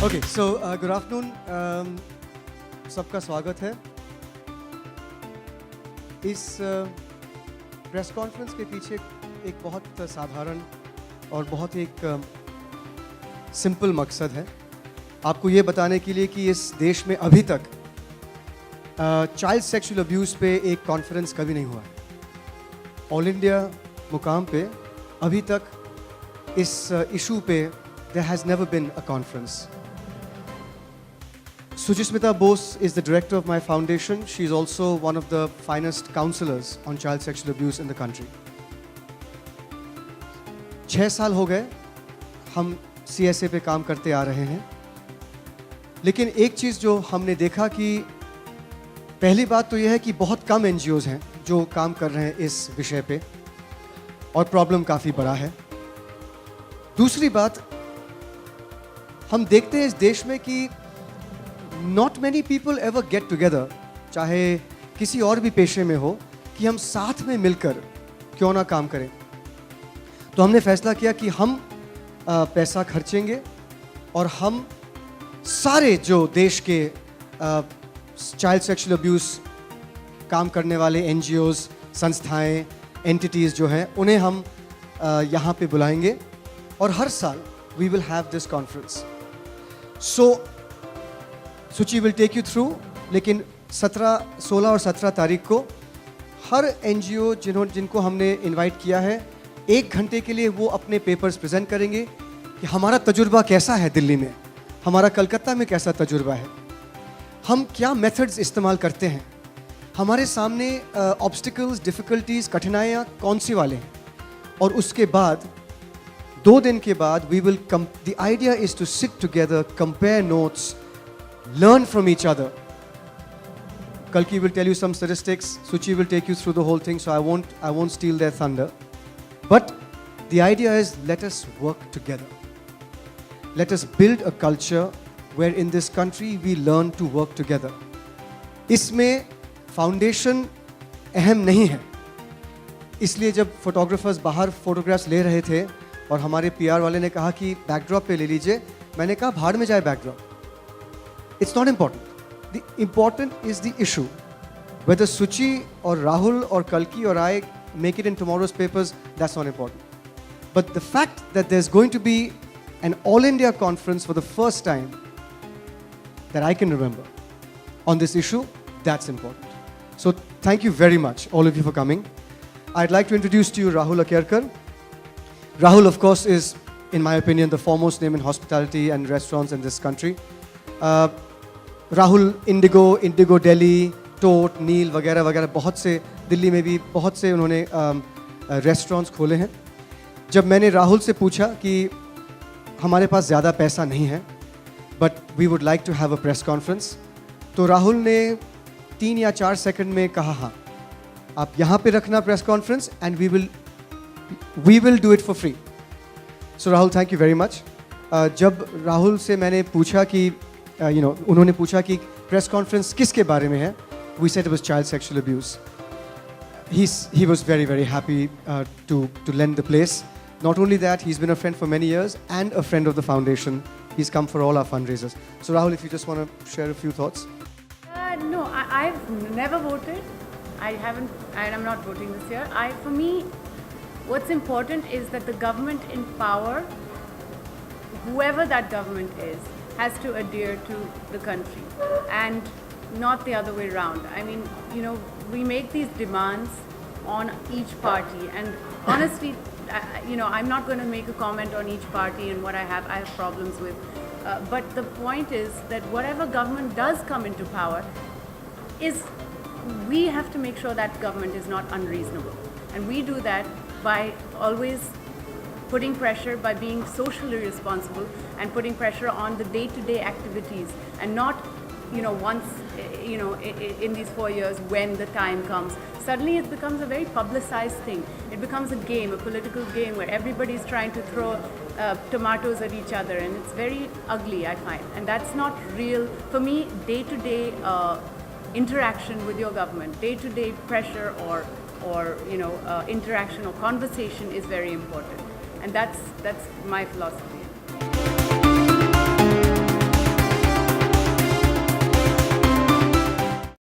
Okay so good afternoon, सबका स्वागत है इस प्रेस कॉन्फ्रेंस के पीछे एक बहुत साधारण और बहुत एक सिंपल मकसद है आपको ये बताने के लिए कि इस देश में अभी तक चाइल्ड सेक्सुअल अब्यूज़ पे एक कॉन्फ्रेंस कभी नहीं हुआ है। ऑल इंडिया मुकाम पे अभी तक इस इशू पे there has never been a conference. Sujismita Bose is the director of my foundation. She is also one of the finest counselors on child sexual abuse in the country. 6 साल हो गए हम CSA पे काम करते आ रहे हैं, लेकिन एक चीज़ जो हमने देखा कि पहली बात तो यह है कि बहुत कम NGOs हैं जो काम कर रहे हैं इस विषय पे और प्रॉब्लम काफ़ी बड़ा है। दूसरी बात, हम देखते हैं इस देश में कि not many people ever get together, चाहे किसी और भी पेशे में हो, कि हम साथ में मिलकर क्यों ना काम करें। तो हमने फैसला किया कि हम पैसा खर्चेंगे और हम सारे जो देश के चाइल्ड सेक्सुअल अब्यूज़ काम करने वाले NGOs, संस्थाएं, एंटिटीज़ जो हैं, उन्हें हम यहाँ पे बुलाएंगे और हर साल we will have this conference. So, Suchi will take you through, लेकिन 16 और 17 तारीख को हर NGO जिनको हमने इनवाइट किया है, 1 घंटे के लिए वो अपने पेपर्स प्रेजेंट करेंगे कि हमारा तजुर्बा कैसा है दिल्ली में, हमारा कलकत्ता में कैसा तजुर्बा है, हम क्या मेथड्स इस्तेमाल करते हैं, हमारे सामने ऑब्स्टिकल्स, डिफ़िकल्टीज़, कठिनाइयाँ कौन सी वाले हैं। और उसके बाद 2 दिन के बाद we will come, the idea is to sit together, compare notes, learn from each other. Kalki will tell you some statistics, Suchi will take you through the whole thing, so I won't steal their thunder. But the idea is, let us work together. Let us build a culture where in this country we learn to work together. इसमें foundation अहम नहीं है, इसलिए जब photographers बाहर photographs ले रहे थे और हमारे PR वाले ने कहा कि बैकड्रॉप पे ले लीजिए, मैंने कहा भाड़ में जाए backdrop, it's not important, the important is the issue. Whether Suchi और राहुल और कल्की और I make it in tomorrow's papers, that's not important, but the fact that there is going to be an all India conference for the first time that I can remember on this issue, that's important. So thank you very much all of you for coming. I'd like to introduce to you Rahul Akerkar. Rahul, of course, is, in my opinion, the foremost name in hospitality and restaurants in this country. Rahul, Indigo Delhi, Tote, Neil वगैरह वगैरह बहुत से, दिल्ली में भी बहुत से उन्होंने restaurants खोले हैं। जब मैंने राहुल से पूछा कि हमारे पास ज़्यादा पैसा नहीं है, but we would like to have a press conference, तो राहुल ने 3 या 4 सेकंड में कहा, हाँ आप यहाँ पे रखना press conference and we will do it for free. So Rahul, thank you very much. जब राहुल से मैंने पूछा कि उन्होंने पूछा कि प्रेस कॉन्फ्रेंस किसके बारे में है, we said it was child sexual abuse. He was very very happy to lend the place. Not only that, he's been a friend for many years and a friend of the foundation. He's come for all our fundraisers. So Rahul, if you just want to share a few thoughts. No, I've never voted. I haven't, and I'm not voting this year. For me, what's important is that the government in power, whoever that government is, has to adhere to the country and not the other way around. I mean, we make these demands on each party, and honestly, I'm not going to make a comment on each party and what I have problems with. But the point is that whatever government does come into power, we have to make sure that government is not unreasonable. And we do that by always putting pressure, by being socially responsible and putting pressure on the day-to-day activities, and not, once, in these 4 years when the time comes, suddenly it becomes a very publicized thing. It becomes a game, a political game where everybody is trying to throw tomatoes at each other, and it's very ugly, I find. And that's not real. For me, day-to-day interaction with your government, day-to-day pressure or interaction or conversation is very important, and that's my philosophy.